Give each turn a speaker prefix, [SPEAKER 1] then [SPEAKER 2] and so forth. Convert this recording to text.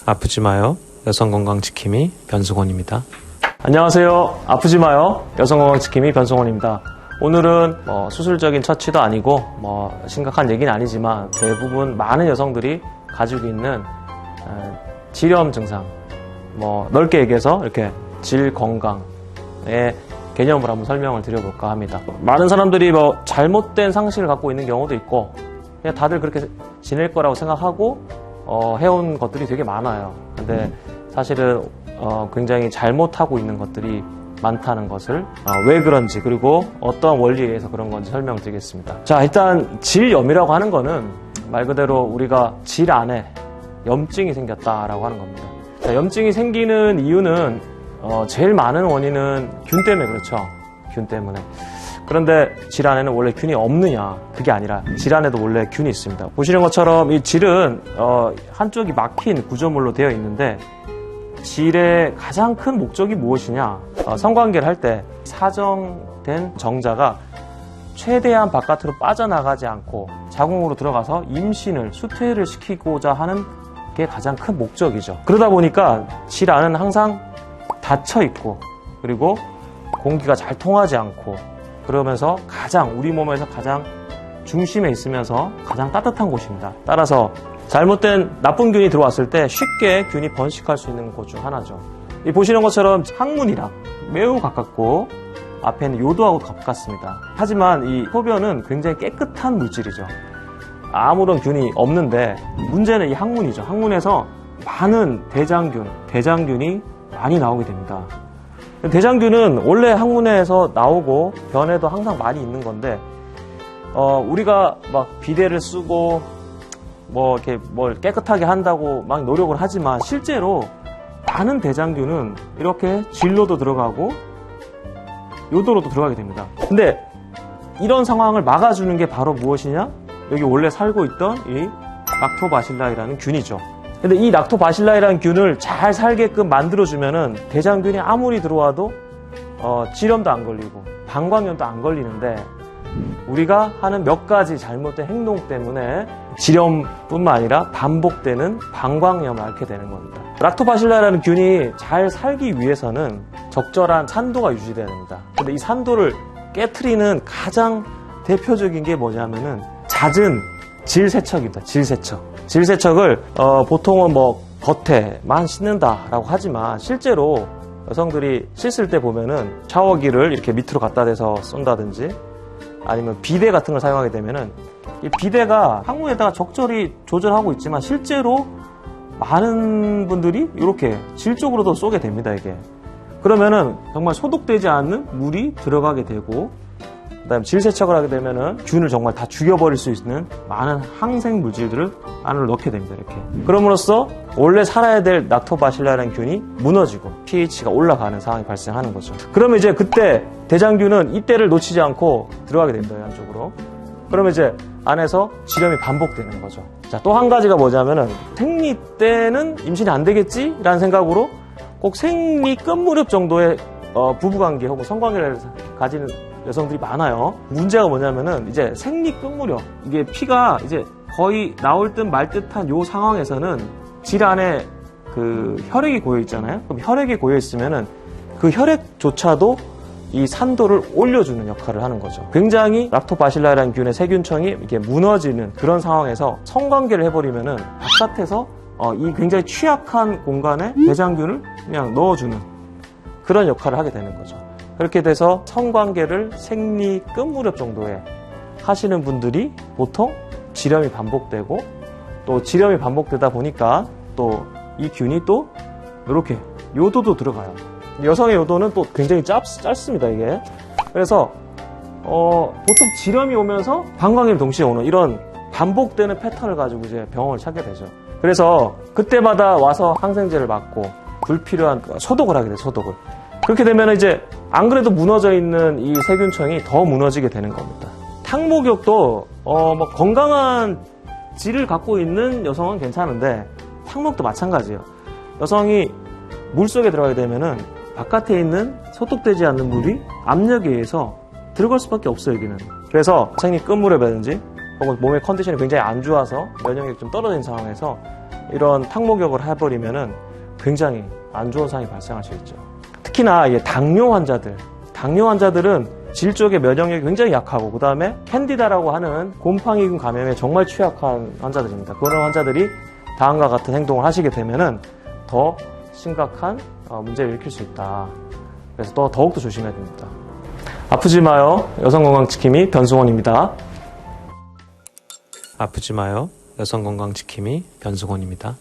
[SPEAKER 1] 아프지 마요. 여성건강지킴이 변승원입니다. 안녕하세요. 아프지 마요. 여성건강지킴이 변승원입니다. 오늘은 수술적인 처치도 아니고 심각한 얘기는 아니지만 대부분 많은 여성들이 가지고 있는 질염 증상, 넓게 얘기해서 이렇게 질건강의 개념을 한번 설명을 드려볼까 합니다. 많은 사람들이 잘못된 상식을 갖고 있는 경우도 있고 그냥 다들 그렇게 지낼 거라고 생각하고 해온 것들이 되게 많아요. 근데 사실은 굉장히 잘못하고 있는 것들이 많다는 것을 왜 그런지 그리고 어떤 원리에 의해서 그런 건지 설명을 드리겠습니다. 자, 일단 질염이라고 하는 거는 말 그대로 우리가 질 안에 염증이 생겼다라고 하는 겁니다. 자, 염증이 생기는 이유는 제일 많은 원인은 균 때문에 그렇죠. 균 때문에. 그런데 질 안에는 원래 균이 없느냐? 그게 아니라 질 안에도 원래 균이 있습니다. 보시는 것처럼 이 질은 한쪽이 막힌 구조물로 되어 있는데 질의 가장 큰 목적이 무엇이냐? 성관계를 할 때 사정된 정자가 최대한 바깥으로 빠져나가지 않고 자궁으로 들어가서 임신을 수태를 시키고자 하는 게 가장 큰 목적이죠. 그러다 보니까 질 안은 항상 닫혀 있고 그리고 공기가 잘 통하지 않고 그러면서 우리 몸에서 가장 중심에 있으면서 가장 따뜻한 곳입니다. 따라서 잘못된 나쁜 균이 들어왔을 때 쉽게 균이 번식할 수 있는 곳 중 하나죠. 이 보시는 것처럼 항문이랑 매우 가깝고 앞에는 요도하고 가깝습니다. 하지만 이 소변은 굉장히 깨끗한 물질이죠. 아무런 균이 없는데 문제는 이 항문이죠. 항문에서 많은 대장균이 많이 나오게 됩니다. 대장균은 원래 항문에서 나오고 변에도 항상 많이 있는 건데 우리가 막 비데를 쓰고 이렇게 뭘 깨끗하게 한다고 막 노력을 하지만 실제로 많은 대장균은 이렇게 질로도 들어가고 요도로도 들어가게 됩니다. 근데 이런 상황을 막아주는 게 바로 무엇이냐? 여기 원래 살고 있던 이 락토바실라이라는 균이죠. 근데 이 락토바실라이라는 균을 잘 살게끔 만들어주면은 대장균이 아무리 들어와도 질염도 안 걸리고 방광염도 안 걸리는데 우리가 하는 몇 가지 잘못된 행동 때문에 질염뿐만 아니라 반복되는 방광염을 앓게 되는 겁니다. 락토바실라이라는 균이 잘 살기 위해서는 적절한 산도가 유지돼야 됩니다. 근데 이 산도를 깨트리는 가장 대표적인 게 뭐냐면은 잦은 질세척입니다. 질세척을 보통은 겉에만 씻는다라고 하지만 실제로 여성들이 씻을 때 보면은 샤워기를 이렇게 밑으로 갖다 대서 쏜다든지 아니면 비데 같은 걸 사용하게 되면은 이 비데가 항문에다가 적절히 조절하고 있지만 실제로 많은 분들이 이렇게 질 쪽으로도 쏘게 됩니다. 이게 그러면은 정말 소독되지 않는 물이 들어가게 되고 그다음에 질세척을 하게 되면은 균을 정말 다 죽여버릴 수 있는 많은 항생 물질들을 안으로 넣게 됩니다. 이렇게 그럼으로써 원래 살아야 될 락토바실라라는 균이 무너지고 pH가 올라가는 상황이 발생하는 거죠. 그러면 이제 그때 대장균은 이때를 놓치지 않고 들어가게 됩니다. 안쪽으로. 그러면 이제 안에서 질염이 반복되는 거죠. 자, 또 한 가지가 뭐냐면은 생리 때는 임신이 안 되겠지라는 생각으로 꼭 생리 끝 무렵 정도의 부부관계 혹은 성관계를 가지는 여성들이 많아요. 문제가 뭐냐면은 이제 생리 끝 무렵 이게 피가 이제 거의 나올 듯 말 듯한 요 상황에서는 질 안에 그 혈액이 고여 있잖아요. 그럼 혈액이 고여 있으면은 그 혈액조차도 이 산도를 올려주는 역할을 하는 거죠. 굉장히 락토바실라이라는 균의 세균층이 이게 무너지는 그런 상황에서 성관계를 해버리면은 바깥에서 이 굉장히 취약한 공간에 대장균을 그냥 넣어주는 그런 역할을 하게 되는 거죠. 그렇게 돼서 성관계를 생리 끝 무렵 정도에 하시는 분들이 보통 질염이 반복되고 또 질염이 반복되다 보니까 또 이 균이 또 이렇게 요도도 들어가요. 여성의 요도는 또 굉장히 짧습니다, 이게. 그래서 보통 질염이 오면서 방광염이 동시에 오는 이런 반복되는 패턴을 가지고 이제 병원을 찾게 되죠. 그래서 그때마다 와서 항생제를 맞고 불필요한 소독을 하게 돼요, 소독을. 그렇게 되면 이제 안 그래도 무너져 있는 이 세균층이 더 무너지게 되는 겁니다. 탕목욕도 건강한 질을 갖고 있는 여성은 괜찮은데 탕목도 마찬가지예요. 여성이 물속에 들어가게 되면은 바깥에 있는 소독되지 않는 물이 압력에 의해서 들어갈 수밖에 없어요, 여기는. 그래서 생리 끝무렵이라든지 혹은 몸의 컨디션이 굉장히 안 좋아서 면역력이 좀 떨어진 상황에서 이런 탁목욕을 해버리면은 굉장히 안 좋은 상황이 발생할 수 있죠. 특히나 당뇨 환자들은 질 쪽의 면역력이 굉장히 약하고 그 다음에 캔디다라고 하는 곰팡이균 감염에 정말 취약한 환자들입니다. 그런 환자들이 다음과 같은 행동을 하시게 되면은 더 심각한 문제를 일으킬 수 있다. 그래서 더욱더 조심해야 됩니다. 아프지 마요. 여성건강지킴이 변승원입니다. 아프지 마요. 여성건강지킴이 변승원입니다.